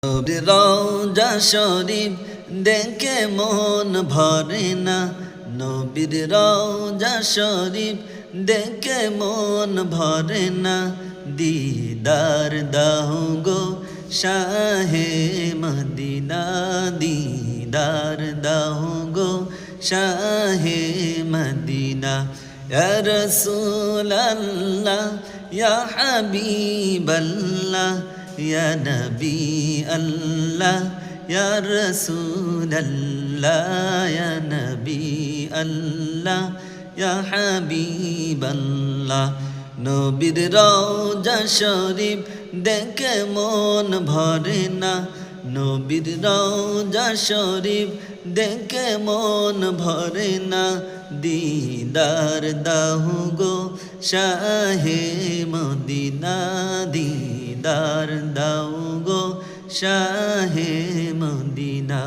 নবীর রওজা শরীফ দেখে মন ভরে না, নবীর রওজা শরীফ দেখে মন ভরে না। দিদার দাও গো শাহে মদিনা, দিদার দাও গো শাহে মদিনা। ইয়া রাসূলাল্লাহ ইয়া হাবিবাল্লাহ ইয়া নবী আল্লাহ ইয়া রাসূলাল্লাহ ইয়া নবী আল্লাহ ইয়া হাবিবাল্লাহ। নবীর রওজা শরীফ দেখে মন ভরে না, নবীর রওজা শরীফ দেখে মন ভরে না। দিদার দাও গো শাহে মদিনা, দিদার দাও গো শাহে মদিনা।